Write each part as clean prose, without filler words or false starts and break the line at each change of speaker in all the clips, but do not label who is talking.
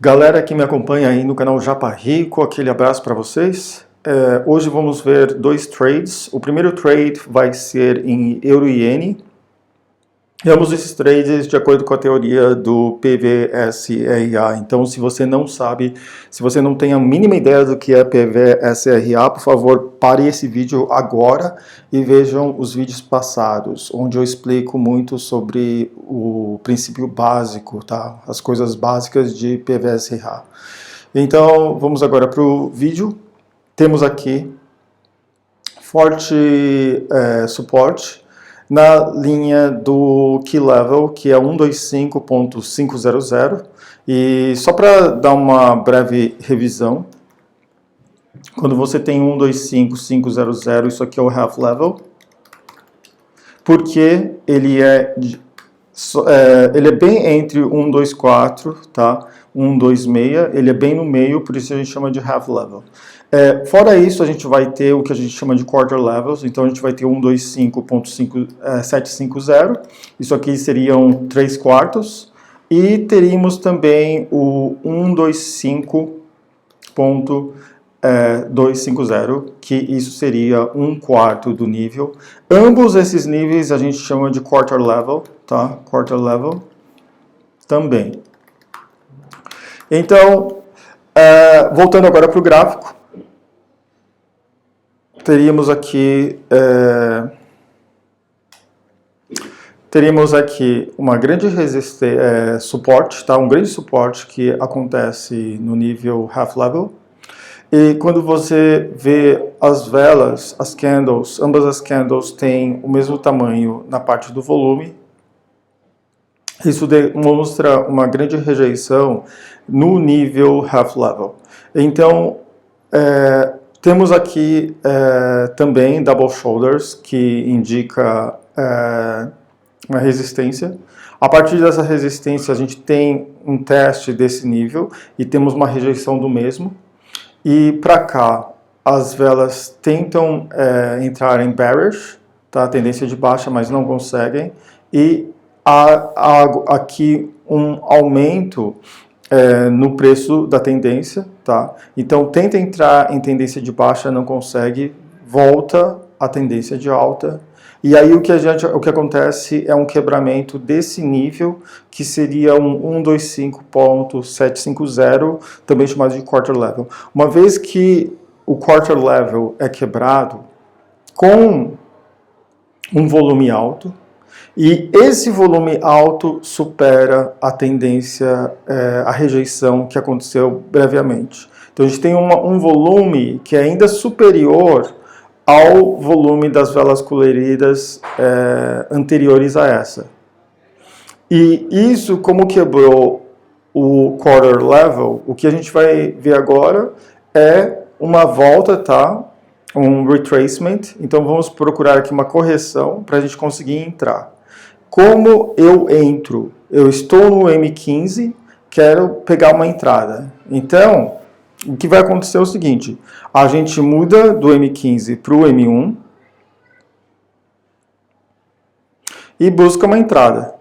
Galera que me acompanha aí no canal Japa Rico, aquele abraço para vocês. Hoje vamos ver dois trades. O primeiro trade vai ser em euro e iene. E ambos esses trades de acordo com a teoria do PVSRA. Então, se você não sabe, se você não tem a mínima ideia do que é PVSRA, por favor, pare esse vídeo agora e vejam os vídeos passados, onde eu explico muito sobre o princípio básico, tá? As coisas básicas de PVSRA. Então, vamos agora para o vídeo. Temos aqui forte suporte na linha do Key Level, que é 125.500, e só para dar uma breve revisão, quando você tem 125.500, isso aqui é o Half Level, porque ele é bem entre 124, tá? 126, ele é bem no meio, por isso a gente chama de Half Level. Fora isso, a gente vai ter o que a gente chama de Quarter Levels, então a gente vai ter 125.750, isso aqui seriam 3 quartos, e teríamos também o 125.250, que isso seria 1/4 do nível. Ambos esses níveis a gente chama de Quarter Level, tá? Quarter Level também. Então, voltando agora para o gráfico, teríamos aqui uma grande suporte, tá? Um grande suporte que acontece no nível Half Level. E quando você vê as velas, as candles, ambas as candles têm o mesmo tamanho na parte do volume. Isso demonstra uma grande rejeição no nível Half Level. Então, temos aqui também Double Shoulders, que indica uma resistência. A partir dessa resistência, a gente tem um teste desse nível e temos uma rejeição do mesmo. E para cá, as velas tentam entrar em bearish, tá? Tendência de baixa, mas não conseguem. E há aqui um aumento no preço da tendência, tá? Então tenta entrar em tendência de baixa, não consegue, volta à tendência de alta, e aí o que acontece é um quebramento desse nível, que seria um 125.750, também chamado de Quarter Level. Uma vez que o Quarter Level é quebrado com um volume alto, e esse volume alto supera a tendência, a rejeição que aconteceu brevemente. Então a gente tem um volume que é ainda superior ao volume das velas coloridas anteriores a essa. E isso, como quebrou o Quarter Level, o que a gente vai ver agora é uma volta, tá? Um retracement. Então vamos procurar aqui uma correção para a gente conseguir entrar. Como eu entro? Eu estou no M15, quero pegar uma entrada. Então, o que vai acontecer é o seguinte, a gente muda do M15 para o M1 e busca uma entrada.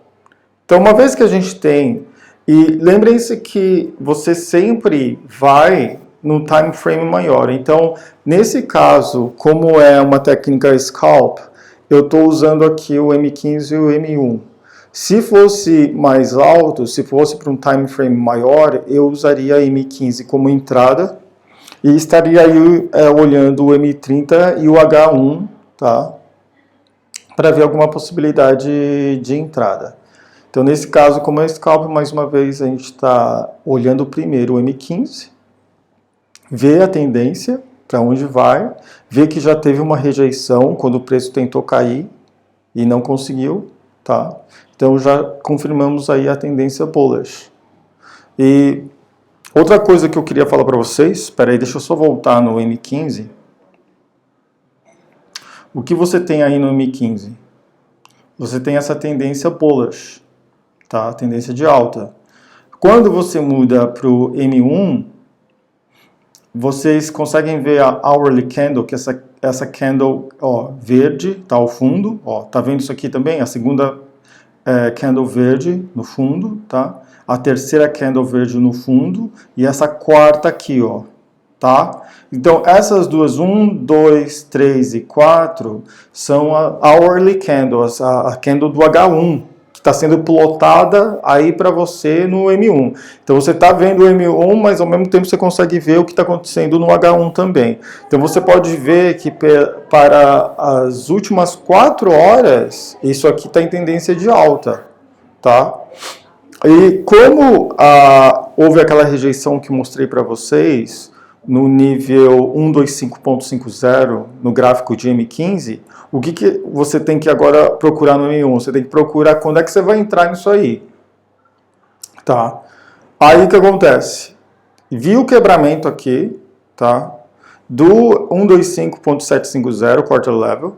Então, uma vez que a gente tem, e lembrem-se que você sempre vai no time frame maior. Então, nesse caso, como é uma técnica scalp, eu estou usando aqui o M15 e o M1. Se fosse mais alto, se fosse para um time frame maior, eu usaria M15 como entrada e estaria aí olhando o M30 e o H1, tá? Para ver alguma possibilidade de entrada. Então, nesse caso, como é scalp, mais uma vez, a gente está olhando primeiro o M15, ver a tendência, para onde vai, ver que já teve uma rejeição quando o preço tentou cair e não conseguiu, tá? Então já confirmamos aí a tendência bullish. E outra coisa que eu queria falar para vocês, espera aí, deixa eu só voltar no M15. O que você tem aí no M15? Você tem essa tendência bullish, tá? Tendência de alta. Quando você muda para o M1, vocês conseguem ver a hourly candle, que essa candle, ó, verde, tá ao fundo, ó, tá vendo isso aqui também? A segunda candle verde no fundo, tá? a terceira candle verde no fundo e essa quarta aqui, ó, tá? Então, essas duas, 1, 2, 3 e 4, são a hourly candles, a candle do H1, que está sendo plotada aí para você no M1. Então, você está vendo o M1, mas ao mesmo tempo você consegue ver o que está acontecendo no H1 também. Então, você pode ver que para as últimas 4 horas, isso aqui está em tendência de alta, tá? E como houve aquela rejeição que mostrei para vocês, no nível 125.50, no gráfico de M15, o que você tem que agora procurar no M1? Você tem que procurar quando é que você vai entrar nisso aí. Tá? Aí o que acontece? Vi o quebramento aqui, tá? Do 125.750, quarter level.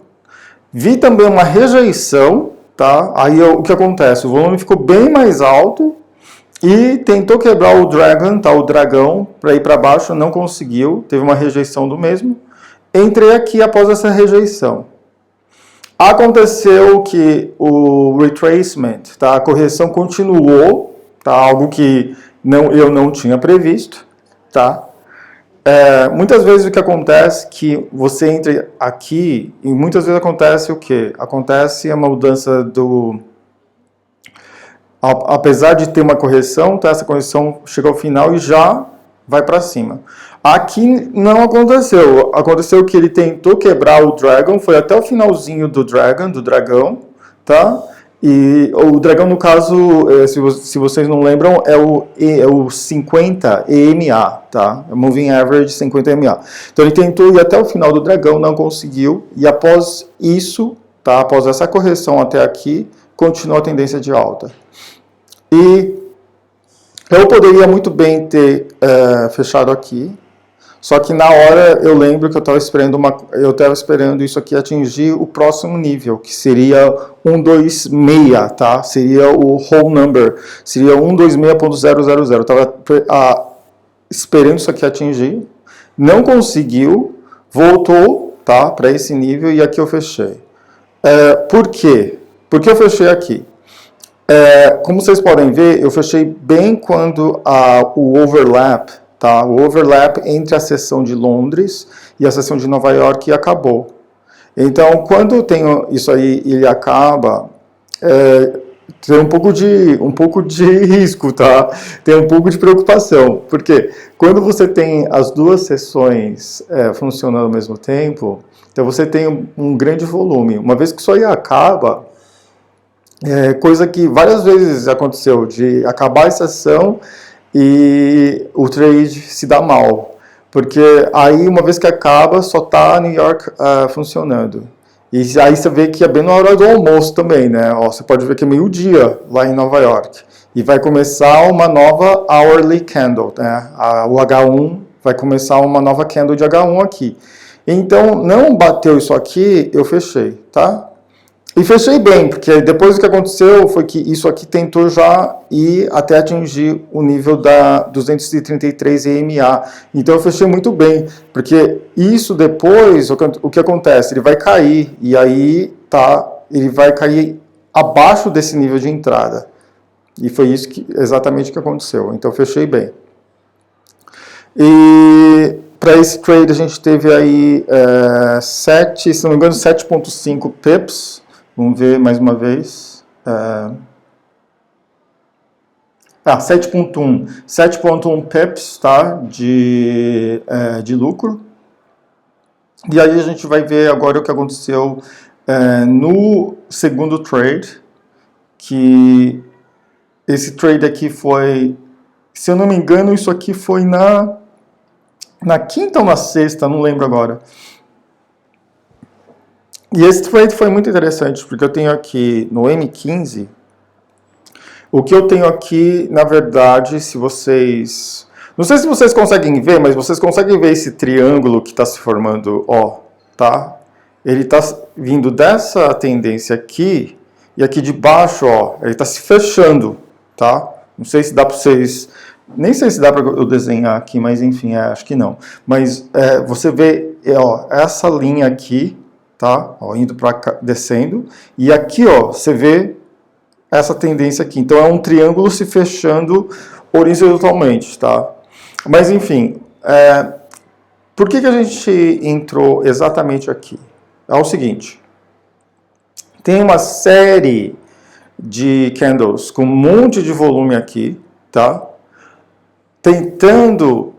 Vi também uma rejeição, tá? Aí o que acontece? O volume ficou bem mais alto, e tentou quebrar o Dragon, tá? O dragão, para ir para baixo, não conseguiu, teve uma rejeição do mesmo. Entrei aqui após essa rejeição. Aconteceu que o retracement, tá? A correção continuou, tá? Algo que eu não tinha previsto, tá? Muitas vezes o que acontece é que você entra aqui e muitas vezes acontece o quê? Acontece a mudança do... Apesar de ter uma correção, tá? Essa correção chega ao final e já vai para cima. Aqui não aconteceu. Aconteceu que ele tentou quebrar o Dragon, foi até o finalzinho do dragão, tá? E o dragão, no caso, se vocês não lembram, é o 50 EMA, tá? Moving Average 50 EMA. Então ele tentou ir até o final do dragão, não conseguiu, e após isso, tá? Após essa correção até aqui, continuou a tendência de alta. E eu poderia muito bem ter fechado aqui, só que na hora eu lembro que eu estava esperando isso aqui atingir o próximo nível, que seria 126, tá? Seria o whole number, seria 126.000. Eu estava esperando isso aqui atingir, não conseguiu, voltou, tá? Para esse nível e aqui eu fechei. Por quê? Por que eu fechei aqui? Como vocês podem ver, eu fechei bem quando o overlap, tá? O overlap entre a sessão de Londres e a sessão de Nova York acabou. Então, quando eu tenho isso aí, ele acaba, tem um pouco de risco, tá? Tem um pouco de preocupação, porque quando você tem as duas sessões funcionando ao mesmo tempo, então você tem um grande volume. Uma vez que isso aí acaba, coisa que várias vezes aconteceu, de acabar a sessão e o trade se dá mal. Porque aí, uma vez que acaba, só está New York funcionando. E aí você vê que é bem na hora do almoço também, né? Ó, você pode ver que é meio-dia lá em Nova York. E vai começar uma nova hourly candle, né? O H1 vai começar uma nova candle de H1 aqui. Então, não bateu isso aqui, eu fechei, tá? E fechei bem, porque depois o que aconteceu foi que isso aqui tentou já ir até atingir o nível da 233 EMA. Então eu fechei muito bem, porque isso depois, o que acontece? Ele vai cair, e aí ele vai cair abaixo desse nível de entrada. E foi isso exatamente o que aconteceu. Então eu fechei bem. E para esse trade a gente teve aí se não me engano, 7.5 pips. Vamos ver mais uma vez. 7.1 pips, tá? De lucro. E aí a gente vai ver agora o que aconteceu no segundo trade, que esse trade aqui foi, se eu não me engano, isso aqui foi na quinta ou na sexta, não lembro agora. E esse trade foi muito interessante, porque eu tenho aqui no M15, o que eu tenho aqui, na verdade, se vocês... Não sei se vocês conseguem ver, mas vocês conseguem ver esse triângulo que está se formando, ó, tá? Ele está vindo dessa tendência aqui, e aqui de baixo, ó, ele está se fechando, tá? Não sei se dá para vocês... Nem sei se dá para eu desenhar aqui, mas enfim, acho que não. Mas você vê, ó, essa linha aqui, tá? Ó, indo para cá, descendo. E aqui, ó, você vê essa tendência aqui. Então é um triângulo se fechando horizontalmente, tá? Mas enfim, por que a gente entrou exatamente aqui? É o seguinte, tem uma série de candles com um monte de volume aqui, tá? Tentando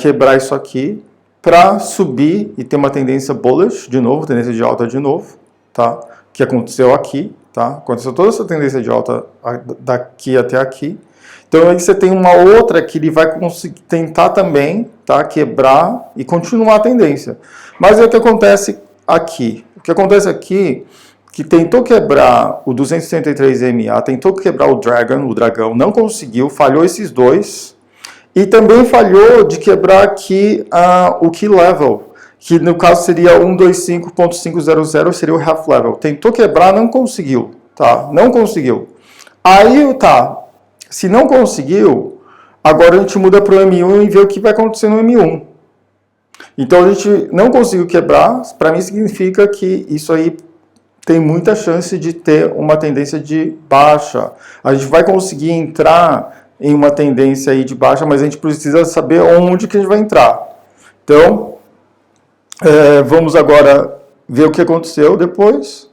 quebrar isso aqui para subir e ter uma tendência bullish de novo, tendência de alta de novo, tá? Que aconteceu aqui, tá? Aconteceu toda essa tendência de alta daqui até aqui. Então aí você tem uma outra que ele vai conseguir tentar também, tá? Quebrar e continuar a tendência. Mas é o que acontece aqui. O que acontece aqui, que tentou quebrar o 263 MA, tentou quebrar o dragão, não conseguiu, falhou esses dois. E também falhou de quebrar aqui o key level, que no caso seria 125.500, seria o half level. Tentou quebrar, não conseguiu, tá? Não conseguiu. Aí, tá, se não conseguiu, agora a gente muda para o M1 e vê o que vai acontecer no M1. Então a gente não conseguiu quebrar, para mim significa que isso aí tem muita chance de ter uma tendência de baixa. A gente vai conseguir entrar em uma tendência aí de baixa, mas a gente precisa saber onde que a gente vai entrar. Então, vamos agora ver o que aconteceu depois.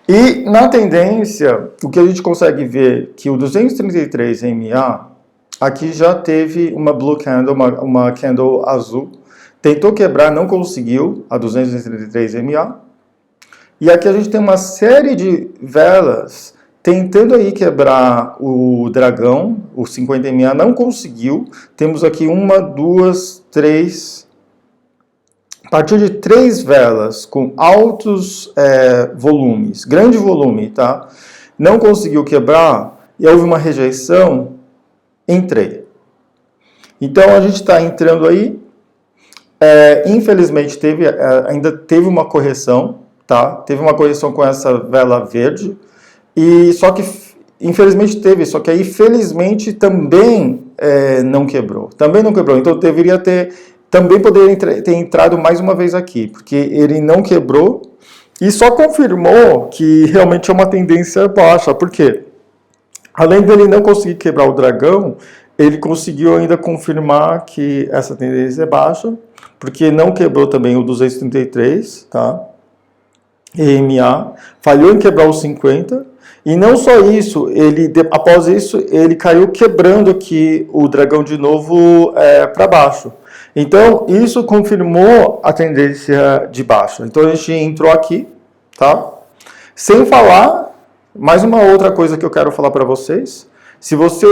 E na tendência, o que a gente consegue ver que o 233 MA, aqui já teve uma blue candle, uma candle azul, tentou quebrar, não conseguiu, a 233 MA. E aqui a gente tem uma série de velas tentando aí quebrar o dragão, o 50 MA, não conseguiu. Temos aqui uma, duas, três. A partir de 3 velas com altos volumes, grande volume, tá? Não conseguiu quebrar e houve uma rejeição, entrei. Então a gente está entrando aí. Infelizmente ainda teve uma correção, tá? Teve uma correção com essa vela verde. E só que, infelizmente teve, só que aí, felizmente, também não quebrou. Também não quebrou, então deveria também poderia ter entrado mais uma vez aqui, porque ele não quebrou e só confirmou que realmente é uma tendência baixa. Por quê? Além dele não conseguir quebrar o dragão, ele conseguiu ainda confirmar que essa tendência é baixa, porque não quebrou também o 233, tá? EMA, falhou em quebrar o 50, e não só isso, após isso, ele caiu quebrando aqui o dragão de novo para baixo. Então, isso confirmou a tendência de baixa. Então, a gente entrou aqui, tá? Sem falar, mais uma outra coisa que eu quero falar para vocês, se você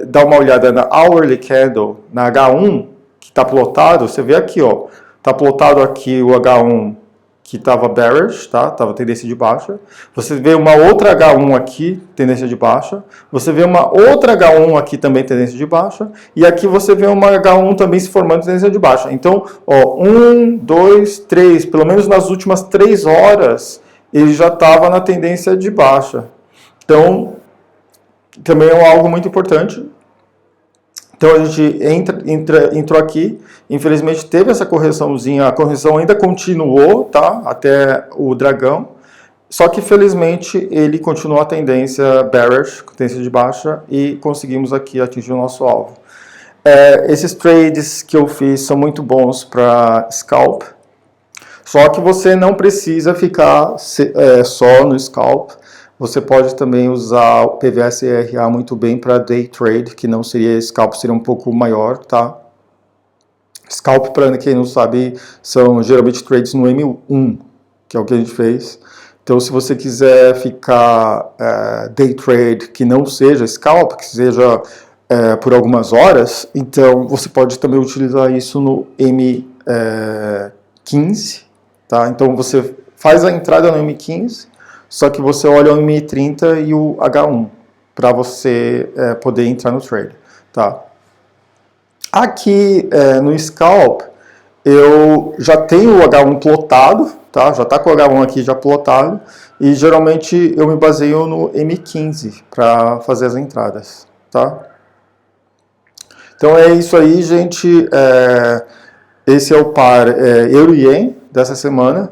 dar uma olhada na Hourly Candle, na H1, que está plotado, você vê aqui, ó, está plotado aqui o H1, que estava bearish, tá? Estava tendência de baixa. Você vê uma outra H1 aqui, tendência de baixa. Você vê uma outra H1 aqui também, tendência de baixa. E aqui você vê uma H1 também se formando tendência de baixa. Então, ó, 1, 2, 3, pelo menos nas últimas 3 horas, ele já estava na tendência de baixa. Então, também é algo muito importante. Então a gente entrou aqui, infelizmente teve essa correçãozinha, a correção ainda continuou, tá? Até o dragão, só que felizmente ele continuou a tendência bearish, tendência de baixa, e conseguimos aqui atingir o nosso alvo. Esses trades que eu fiz são muito bons para scalp, só que você não precisa ficar só no scalp. Você pode também usar o PVS e RA muito bem para day trade, que não seria scalp, seria um pouco maior, tá? Scalp, para quem não sabe, são geralmente trades no M1, que é o que a gente fez. Então, se você quiser ficar day trade que não seja scalp, que seja por algumas horas, então você pode também utilizar isso no M15, tá? Então, você faz a entrada no M15, só que você olha o M30 e o H1 para você poder entrar no trade, tá? Aqui no Scalp eu já tenho o H1 plotado, tá? Já está com o H1 aqui já plotado e geralmente eu me baseio no M15 para fazer as entradas, tá? Então é isso aí, gente. Esse é o par Euro-Yen dessa semana.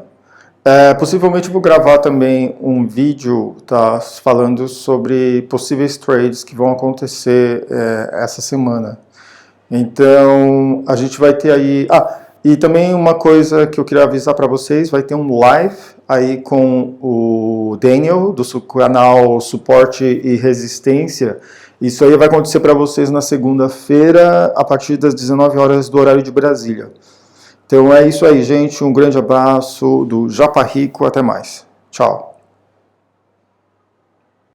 Possivelmente vou gravar também um vídeo, tá, falando sobre possíveis trades que vão acontecer essa semana. Então, a gente vai ter aí... e também uma coisa que eu queria avisar para vocês, vai ter um live aí com o Daniel, do canal Suporte e Resistência. Isso aí vai acontecer para vocês na segunda-feira, a partir das 19 horas do horário de Brasília. Então é isso aí, gente. Um grande abraço do Japa Rico. Até mais. Tchau.